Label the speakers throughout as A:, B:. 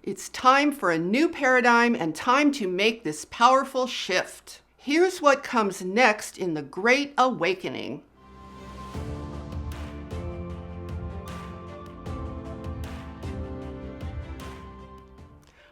A: It's time for a new paradigm and time to make this powerful shift. Here's what comes next in the Great Awakening.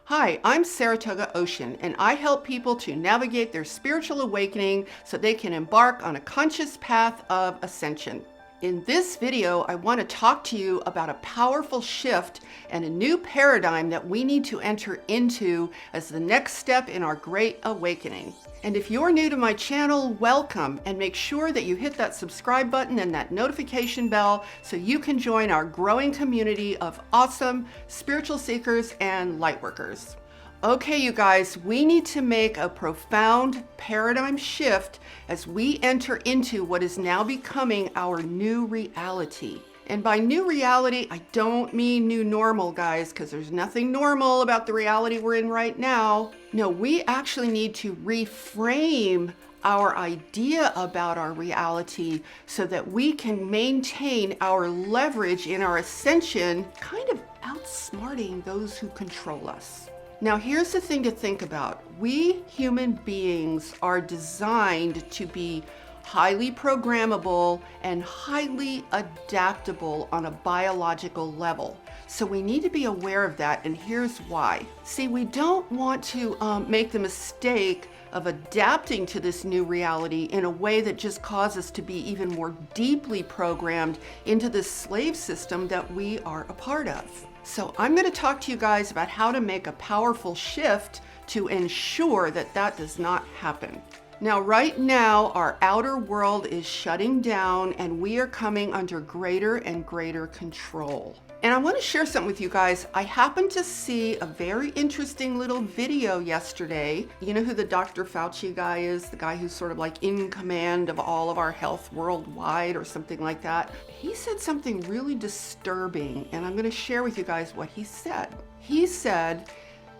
A: Hi, I'm Saratoga Ocean, and I help people to navigate their spiritual awakening so they can embark on a conscious path of ascension. In this video, I want to talk to you about a powerful shift and a new paradigm that we need to enter into as the next step in our Great Awakening. And if you're new to my channel, welcome, and make sure that you hit that subscribe button and that notification bell so you can join our growing community of awesome spiritual seekers and lightworkers. Okay, you guys, we need to make a profound paradigm shift as we enter into what is now becoming our new reality. And by new reality, I don't mean new normal, guys, because there's nothing normal about the reality we're in right now. No, we actually need to reframe our idea about our reality so that we can maintain our leverage in our ascension, kind of outsmarting those who control us. Now, here's the thing to think about. We human beings are designed to be highly programmable and highly adaptable on a biological level. So we need to be aware of that, and here's why. See, we don't want to make the mistake of adapting to this new reality in a way that just causes us to be even more deeply programmed into this slave system that we are a part of. So I'm going to talk to you guys about how to make a powerful shift to ensure that that does not happen. Now, right now, our outer world is shutting down and we are coming under greater and greater control. And I want to share something with you guys. I happened to see a very interesting little video yesterday. You know who the Dr. Fauci guy is? The guy who's sort of like in command of all of our health worldwide or something like that. He said something really disturbing, and I'm going to share with you guys what he said. He said,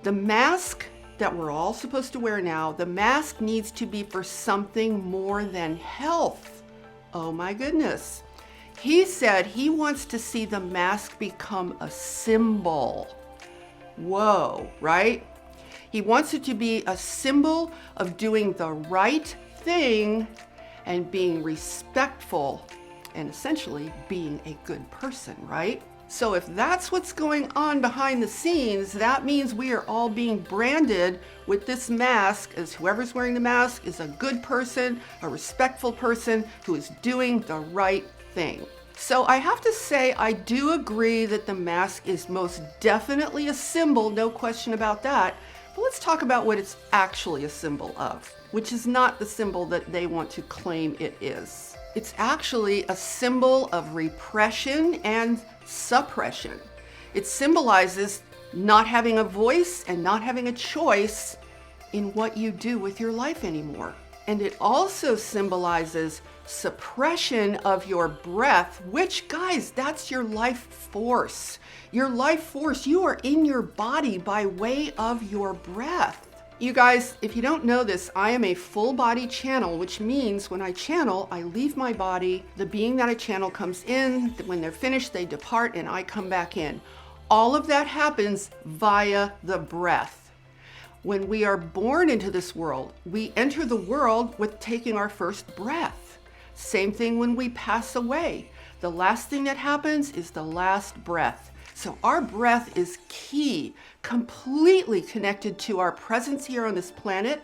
A: the mask that we're all supposed to wear now, the mask needs to be for something more than health. Oh my goodness. He said he wants to see the mask become a symbol. Whoa, right? He wants it to be a symbol of doing the right thing and being respectful and essentially being a good person, right? So if that's what's going on behind the scenes, that means we are all being branded with this mask as whoever's wearing the mask is a good person, a respectful person who is doing the right thing. So I have to say, I do agree that the mask is most definitely a symbol, no question about that. But let's talk about what it's actually a symbol of, which is not the symbol that they want to claim it is. It's actually a symbol of repression and suppression. It symbolizes not having a voice and not having a choice in what you do with your life anymore. And it also symbolizes suppression of your breath, which, guys, that's your life force. Your life force, you are in your body by way of your breath. You guys, if you don't know this, I am a full body channel, which means when I channel, I leave my body. The being that I channel comes in. When they're finished, they depart and I come back in. All of that happens via the breath. When we are born into this world, we enter the world with taking our first breath. Same thing when we pass away. The last thing that happens is the last breath. So our breath is key, completely connected to our presence here on this planet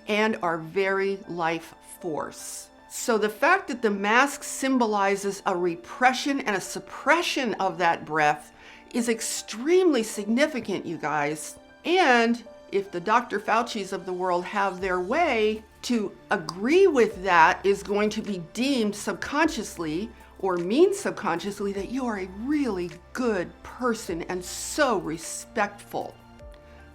A: and our very life force. So the fact that the mask symbolizes a repression and a suppression of that breath is extremely significant, you guys. And if the Dr. Fauci's of the world have their way, to agree with that is going to be deemed subconsciously or mean subconsciously that you are a really good person and so respectful.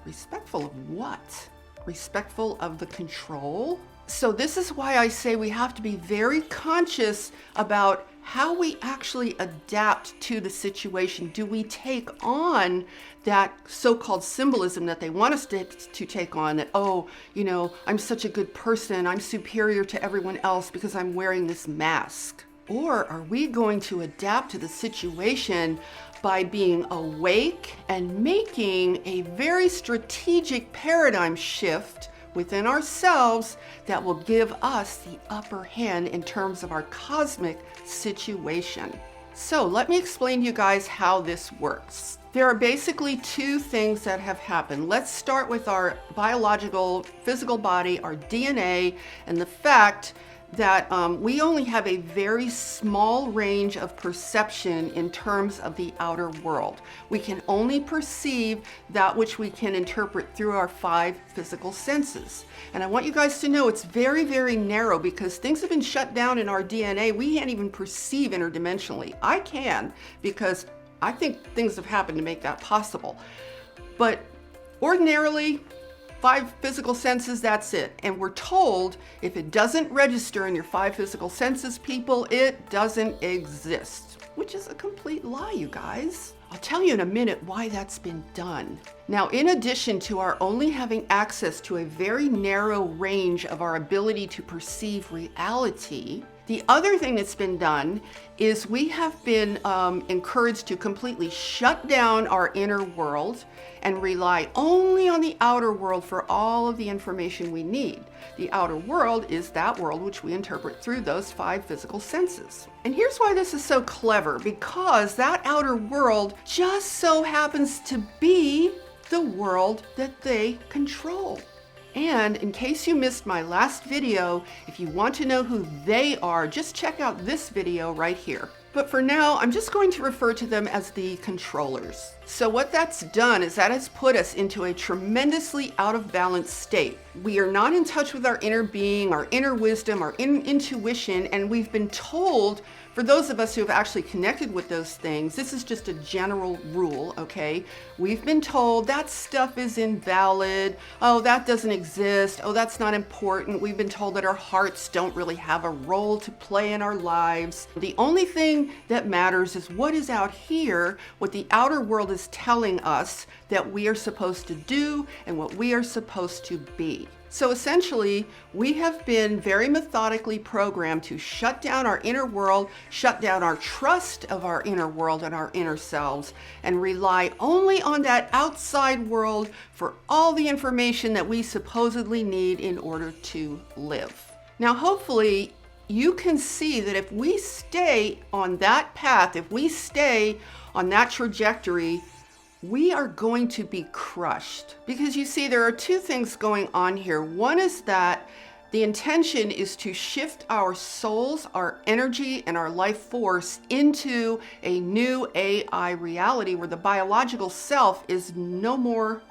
A: Respectful of what? Respectful of the control? So this is why I say we have to be very conscious about how we actually adapt to the situation. Do we take on that so-called symbolism that they want us to take on, that, oh, you know, I'm such a good person, I'm superior to everyone else because I'm wearing this mask? Or are we going to adapt to the situation by being awake and making a very strategic paradigm shift within ourselves that will give us the upper hand in terms of our cosmic situation? So let me explain to you guys how this works. There are basically two things that have happened. Let's start with our biological, physical body, our DNA, and the fact that we only have a very small range of perception in terms of the outer world. We can only perceive that which we can interpret through our 5 physical senses. And I want you guys to know it's very, very narrow because things have been shut down in our DNA. We can't even perceive interdimensionally. I can, because I think things have happened to make that possible. But ordinarily, 5 physical senses, that's it. And we're told if it doesn't register in your 5 physical senses, people, it doesn't exist, which is a complete lie, you guys. I'll tell you in a minute why that's been done. Now, in addition to our only having access to a very narrow range of our ability to perceive reality, the other thing that's been done is we have been encouraged to completely shut down our inner world and rely only on the outer world for all of the information we need. The outer world is that world which we interpret through those 5 physical senses. And here's why this is so clever, because that outer world just so happens to be the world that they control. And in case you missed my last video, if you want to know who they are, just check out this video right here. But for now, I'm just going to refer to them as the controllers. So what that's done is that has put us into a tremendously out of balance state. We are not in touch with our inner being, our inner wisdom, our intuition, and we've been told, for those of us who have actually connected with those things, this is just a general rule, okay? We've been told that stuff is invalid. Oh, that doesn't exist. Oh, that's not important. We've been told that our hearts don't really have a role to play in our lives. The only thing that matters is what is out here, what the outer world is telling us that we are supposed to do and what we are supposed to be. So essentially, we have been very methodically programmed to shut down our inner world, shut down our trust of our inner world and our inner selves, and rely only on that outside world for all the information that we supposedly need in order to live. Now, hopefully, you can see that if we stay on that path, if we stay on that trajectory, we are going to be crushed. Because you see, there are 2 things going on here. One is that the intention is to shift our souls, our energy, and our life force into a new AI reality where the biological self is no more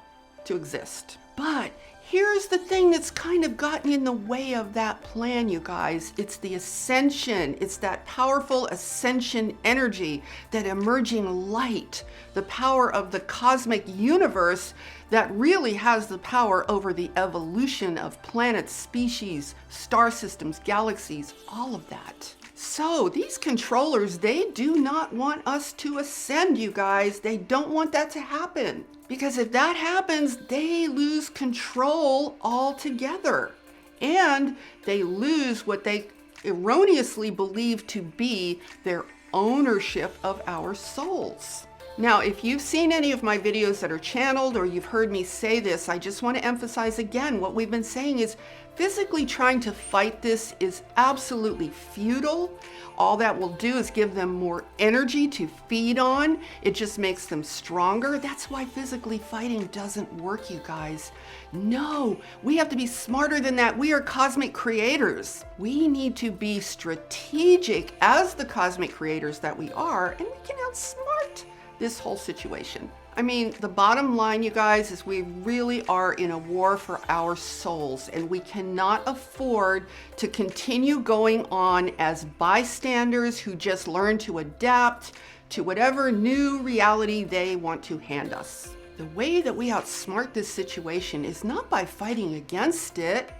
A: to exist. But here's the thing that's kind of gotten in the way of that plan, you guys. It's the ascension. It's that powerful ascension energy, that emerging light, the power of the cosmic universe that really has the power over the evolution of planets, species, star systems, galaxies, all of that. So these controllers, they do not want us to ascend, you guys. They don't want that to happen. Because if that happens, they lose control altogether. And they lose what they erroneously believe to be their ownership of our souls. Now, if you've seen any of my videos that are channeled or you've heard me say this, I just want to emphasize again, what we've been saying is physically trying to fight this is absolutely futile. All that will do is give them more energy to feed on. It just makes them stronger. That's why physically fighting doesn't work, you guys. No, we have to be smarter than that. We are cosmic creators. We need to be strategic as the cosmic creators that we are, and we can outsmart this whole situation. I mean, the bottom line, you guys, is we really are in a war for our souls, and we cannot afford to continue going on as bystanders who just learn to adapt to whatever new reality they want to hand us. The way that we outsmart this situation is not by fighting against it.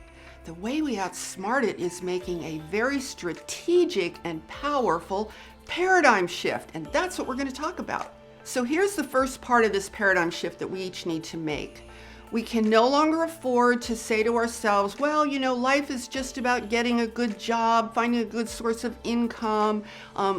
A: The way we outsmart it is making a very strategic and powerful paradigm shift, and that's what we're going to talk about. So here's the first part of this paradigm shift that we each need to make. We can no longer afford to say to ourselves, well, life is just about getting a good job, finding a good source of income,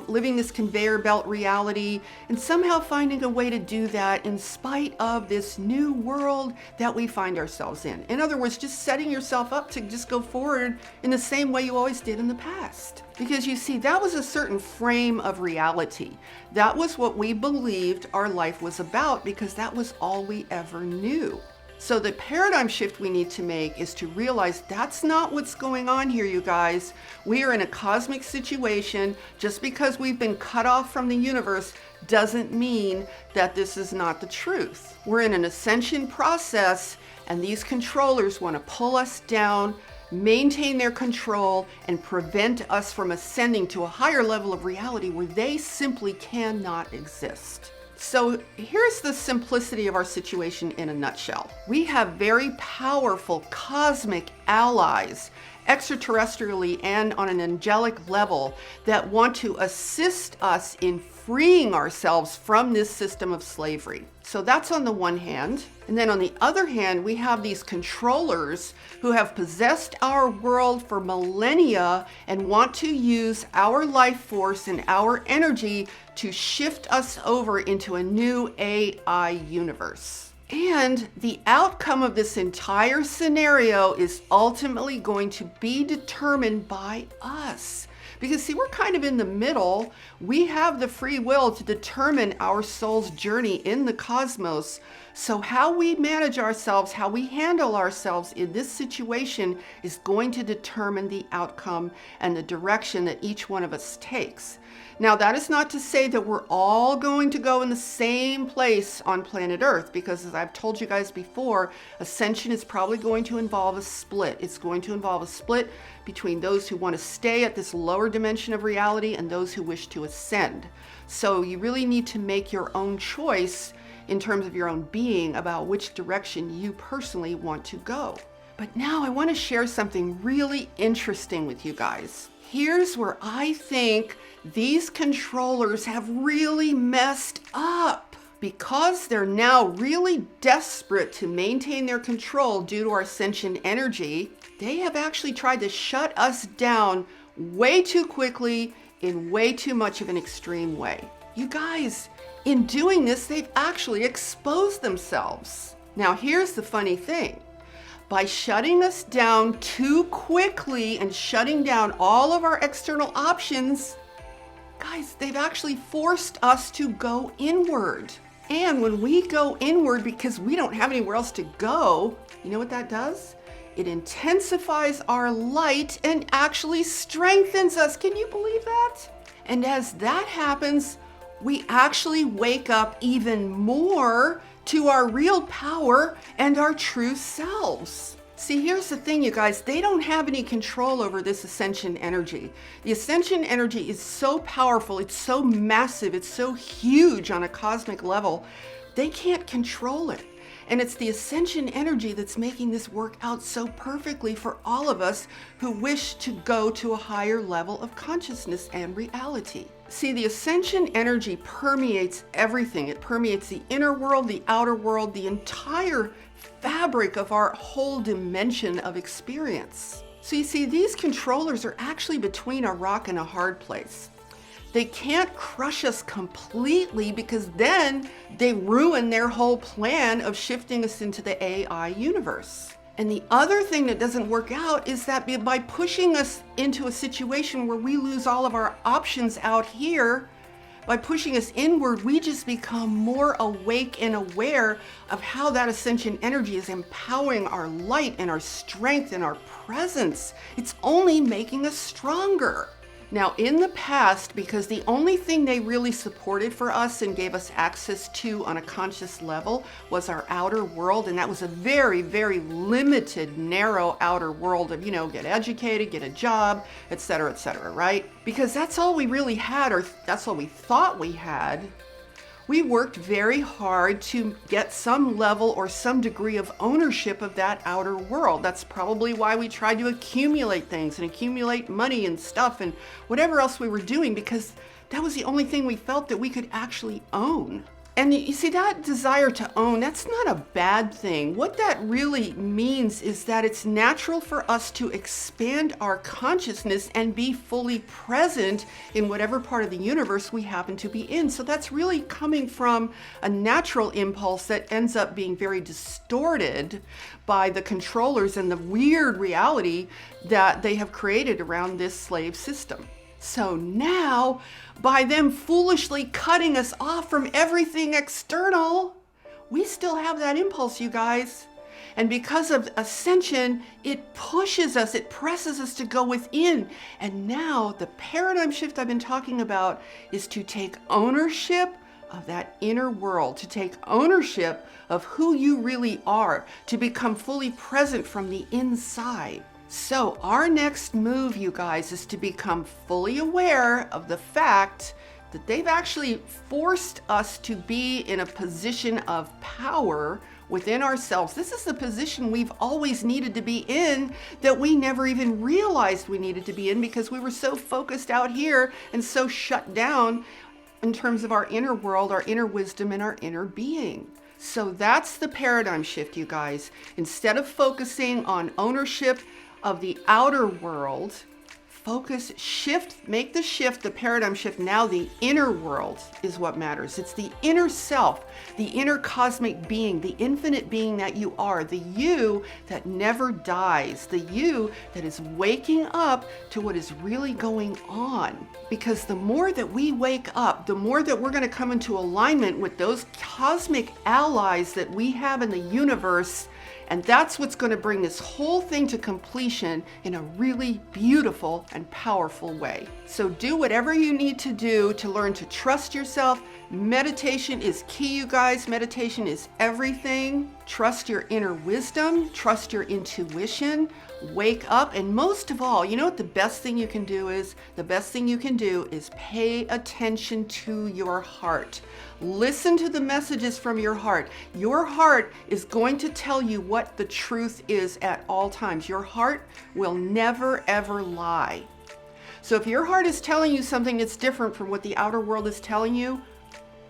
A: living this conveyor belt reality, and somehow finding a way to do that in spite of this new world that we find ourselves in. In other words, just setting yourself up to just go forward in the same way you always did in the past. Because you see, that was a certain frame of reality. That was what we believed our life was about because that was all we ever knew. So the paradigm shift we need to make is to realize that's not what's going on here, you guys. We are in a cosmic situation. Just because we've been cut off from the universe doesn't mean that this is not the truth. We're in an ascension process, and these controllers want to pull us down, maintain their control, and prevent us from ascending to a higher level of reality where they simply cannot exist. So here's the simplicity of our situation in a nutshell. We have very powerful cosmic allies, extraterrestrially and on an angelic level, that want to assist us in freeing ourselves from this system of slavery. So that's on the one hand. And then on the other hand, we have these controllers who have possessed our world for millennia and want to use our life force and our energy to shift us over into a new AI universe. And the outcome of this entire scenario is ultimately going to be determined by us. Because see, we're kind of in the middle. We have the free will to determine our soul's journey in the cosmos. So how we manage ourselves, how we handle ourselves in this situation is going to determine the outcome and the direction that each one of us takes. Now, that is not to say that we're all going to go in the same place on planet Earth, because as I've told you guys before, Ascension is probably going to involve a split. It's going to involve a split between those who want to stay at this lower dimension of reality and those who wish to ascend. So you really need to make your own choice in terms of your own being about which direction you personally want to go. But now I want to share something really interesting with you guys. Here's where I think these controllers have really messed up. Because they're now really desperate to maintain their control due to our Ascension energy, they have actually tried to shut us down way too quickly in way too much of an extreme way. You guys, in doing this, they've actually exposed themselves. Now, here's the funny thing. By shutting us down too quickly and shutting down all of our external options, guys, they've actually forced us to go inward. And when we go inward because we don't have anywhere else to go, you know what that does? It intensifies our light and actually strengthens us. Can you believe that? And as that happens, we actually wake up even more to our real power and our true selves. See, here's the thing, you guys, they don't have any control over this Ascension energy. The Ascension energy is so powerful, it's so massive, it's so huge on a cosmic level, they can't control it. And it's the Ascension energy that's making this work out so perfectly for all of us who wish to go to a higher level of consciousness and reality. See, the Ascension energy permeates everything. It permeates the inner world, the outer world, the entire fabric of our whole dimension of experience. So you see, these controllers are actually between a rock and a hard place. They can't crush us completely because then they ruin their whole plan of shifting us into the AI universe. And the other thing that doesn't work out is that by pushing us into a situation where we lose all of our options out here, by pushing us inward, we just become more awake and aware of how that Ascension energy is empowering our light and our strength and our presence. It's only making us stronger. Now, in the past, because the only thing they really supported for us and gave us access to on a conscious level was our outer world, and that was a very, very limited, narrow outer world of, get educated, get a job, et cetera, right? Because that's all we really had, or that's all we thought we had. We worked very hard to get some level or some degree of ownership of that outer world. That's probably why we tried to accumulate things and accumulate money and stuff and whatever else we were doing, because that was the only thing we felt that we could actually own. And you see, that desire to own, that's not a bad thing. What that really means is that it's natural for us to expand our consciousness and be fully present in whatever part of the universe we happen to be in. So that's really coming from a natural impulse that ends up being very distorted by the controllers and the weird reality that they have created around this slave system. So now, by them foolishly cutting us off from everything external, we still have that impulse, you guys. And because of Ascension, it pushes us, it presses us to go within. And now the paradigm shift I've been talking about is to take ownership of that inner world, to take ownership of who you really are, to become fully present from the inside. So our next move, you guys, is to become fully aware of the fact that they've actually forced us to be in a position of power within ourselves. This is the position we've always needed to be in that we never even realized we needed to be in because we were so focused out here and so shut down in terms of our inner world, our inner wisdom, and our inner being. So that's the paradigm shift, you guys. Instead of focusing on ownership of the outer world, make the shift, the paradigm shift. Now the inner world is what matters. It's the inner self, the inner cosmic being, the infinite being that you are, the you that never dies, the you that is waking up to what is really going on. Because the more that we wake up, the more that we're going to come into alignment with those cosmic allies that we have in the universe. And that's what's going to bring this whole thing to completion in a really beautiful and powerful way. So do whatever you need to do to learn to trust yourself. Meditation is key, you guys. Meditation is everything. Trust your inner wisdom. Trust your intuition. Wake up. And most of all, you know what the best thing you can do is? The best thing you can do is pay attention to your heart. Listen to the messages from your heart. Your heart is going to tell you what the truth is at all times. Your heart will never, ever lie. So if your heart is telling you something that's different from what the outer world is telling you,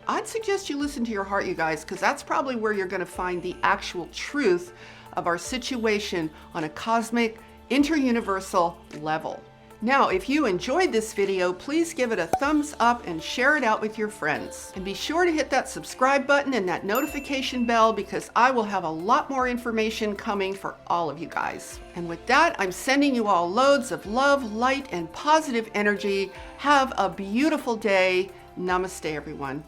A: I'd suggest you listen to your heart, you guys, because that's probably where you're going to find the actual truth of our situation on a cosmic, interuniversal level. Now, if you enjoyed this video, please give it a thumbs up and share it out with your friends. And be sure to hit that subscribe button and that notification bell because I will have a lot more information coming for all of you guys. And with that, I'm sending you all loads of love, light, and positive energy. Have a beautiful day. Namaste, everyone.